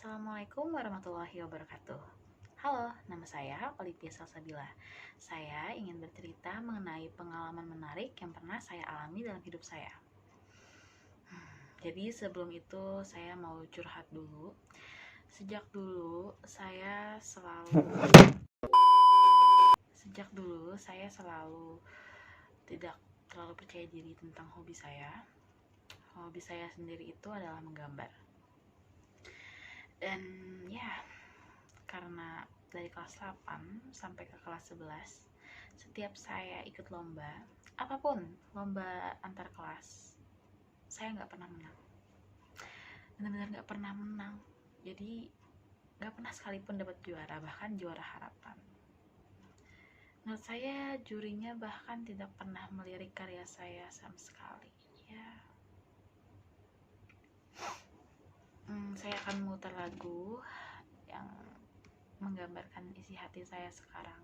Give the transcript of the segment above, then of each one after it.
Assalamualaikum warahmatullahi wabarakatuh. Halo, nama saya Olivia Salsabila. Saya ingin bercerita mengenai pengalaman menarik yang pernah saya alami dalam hidup saya. Jadi sebelum itu saya mau curhat dulu. Sejak dulu saya selalu tidak terlalu percaya diri tentang hobi saya. Hobi saya sendiri itu adalah menggambar. Dan ya, karena dari kelas 8 sampai ke kelas 11 setiap saya ikut lomba, apapun lomba antar kelas, saya nggak pernah menang. Benar-benar nggak pernah menang. Jadi nggak pernah sekalipun dapat juara, bahkan juara harapan. Menurut saya jurinya bahkan tidak pernah melirik karya saya sama sekali. Ya, saya akan memutar lagu yang menggambarkan isi hati saya sekarang.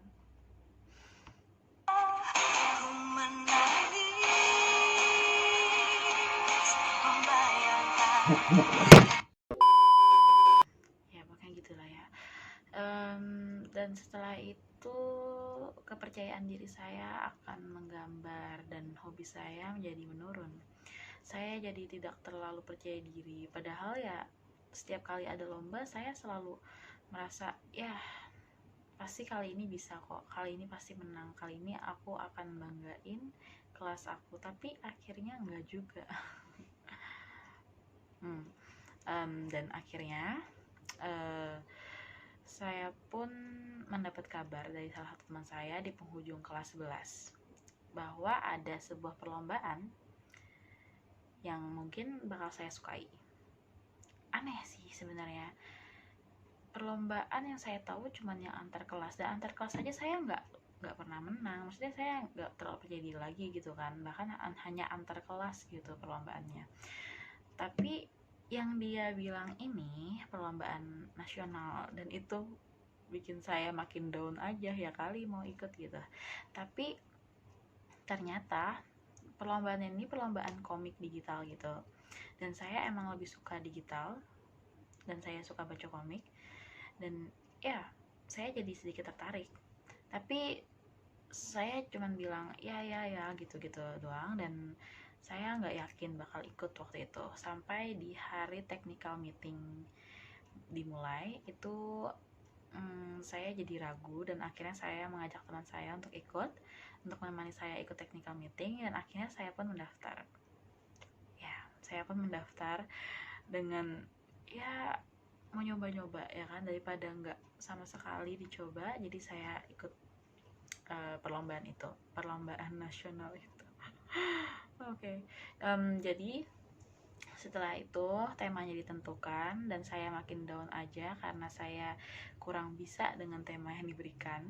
Ya pokoknya gitulah ya. Dan setelah itu kepercayaan diri saya akan menggambar dan hobi saya menjadi menurun. Saya jadi tidak terlalu percaya diri, padahal ya setiap kali ada lomba saya selalu merasa ya pasti kali ini bisa kok, kali ini pasti menang, kali ini aku akan banggain kelas aku. Tapi akhirnya enggak juga. Dan akhirnya saya pun mendapat kabar dari salah satu teman saya di penghujung kelas 11 bahwa ada sebuah perlombaan yang mungkin bakal saya sukai. Aneh sih sebenarnya, perlombaan yang saya tahu cuman yang antar kelas, dan antar kelas aja saya nggak pernah menang. Maksudnya saya nggak terlalu percaya diri lagi gitu kan, bahkan hanya antar kelas gitu perlombaannya. Tapi yang dia bilang ini perlombaan nasional, dan itu bikin saya makin down aja, ya kali mau ikut gitu. Tapi ternyata perlombaan ini perlombaan komik digital gitu, dan saya emang lebih suka digital dan saya suka baca komik, dan ya saya jadi sedikit tertarik. Tapi saya cuman bilang ya gitu doang, dan saya nggak yakin bakal ikut waktu itu. Sampai di hari technical meeting dimulai itu, saya jadi ragu, dan akhirnya saya mengajak teman saya untuk menemani saya ikut technical meeting, dan akhirnya saya pun mendaftar. Ya, saya pun mendaftar dengan ya mau nyoba-nyoba ya kan, daripada nggak sama sekali dicoba. Jadi saya ikut perlombaan nasional itu. Oke. Jadi setelah itu temanya ditentukan, dan saya makin down aja karena saya kurang bisa dengan tema yang diberikan.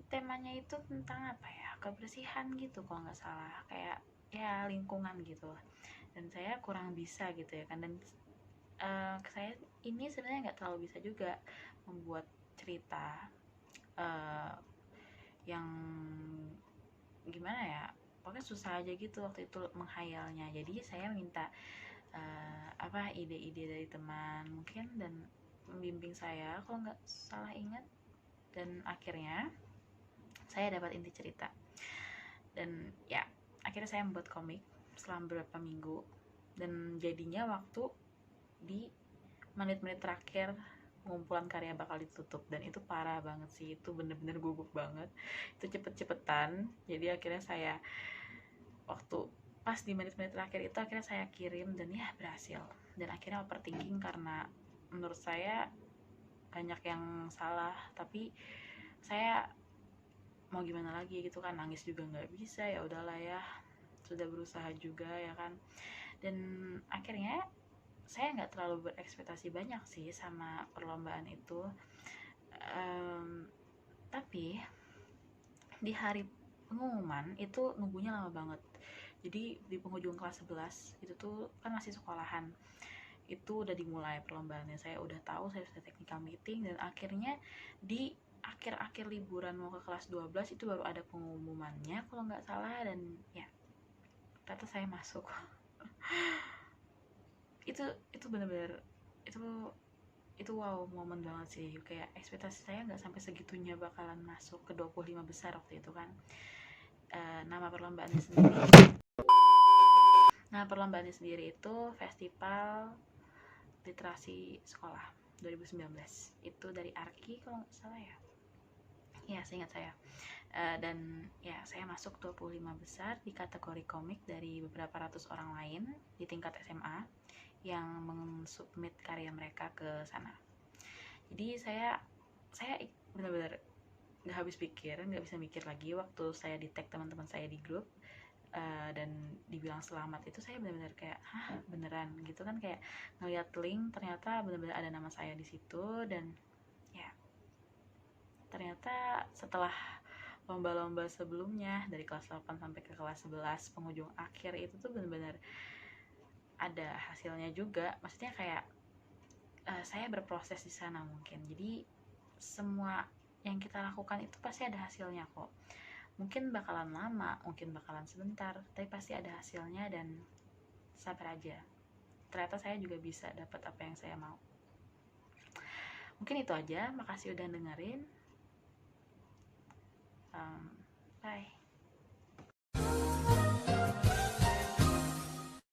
Temanya itu tentang apa ya, kebersihan gitu kalau nggak salah, kayak ya lingkungan gitu, dan saya kurang bisa gitu ya kan. Dan saya ini sebenarnya nggak terlalu bisa juga membuat cerita yang gimana ya, pokoknya susah aja gitu waktu itu menghayalnya. Jadi saya minta ide-ide dari teman mungkin, dan membimbing saya kalau nggak salah ingat. Dan akhirnya saya dapat inti cerita, dan ya akhirnya saya membuat komik selama beberapa minggu, dan jadinya waktu di menit-menit terakhir pengumpulan karya bakal ditutup. Dan itu parah banget sih, itu bener-bener gugup banget, itu cepet-cepetan. Jadi akhirnya saya waktu pas di menit-menit terakhir itu akhirnya saya kirim, dan ya berhasil. Dan akhirnya overthinking karena menurut saya banyak yang salah, tapi saya mau gimana lagi gitu kan, nangis juga nggak bisa, ya udahlah ya, sudah berusaha juga ya kan. Dan akhirnya saya nggak terlalu berekspektasi banyak sih sama perlombaan itu. Tapi di hari pengumuman itu nunggunya lama banget. Jadi di penghujung kelas 11 itu tuh kan masih sekolahan, itu udah dimulai perlombaannya, saya udah tahu saya sudah technical meeting, dan akhirnya di akhir-akhir liburan mau ke kelas 12 itu baru ada pengumumannya kalau nggak salah. Dan ya ternyata saya masuk. itu bener-bener itu wow, momen banget sih. Kayak ekspektasi saya nggak sampai segitunya bakalan masuk ke 25 besar waktu itu kan. Nama perlombaannya sendiri itu Festival Literasi Sekolah 2019. Itu dari Arki kalau nggak salah ya seingat saya. Dan ya saya masuk 25 besar di kategori komik dari beberapa ratus orang lain di tingkat SMA yang mensubmit karya mereka ke sana. Jadi saya benar-benar nggak habis pikir, nggak bisa mikir lagi waktu saya di tag teman-teman saya di grup dan dibilang selamat. Itu saya benar-benar kayak hah, beneran gitu kan, kayak ngeliat link ternyata benar-benar ada nama saya di situ. Dan ya ternyata setelah lomba-lomba sebelumnya dari kelas 8 sampai ke kelas 11 penghujung akhir itu tuh benar-benar ada hasilnya juga. Maksudnya kayak saya berproses di sana mungkin. Jadi semua yang kita lakukan itu pasti ada hasilnya kok. Mungkin bakalan lama, mungkin bakalan sebentar, tapi pasti ada hasilnya. Dan sabar aja, ternyata saya juga bisa dapat apa yang saya mau. Mungkin itu aja, makasih udah dengerin.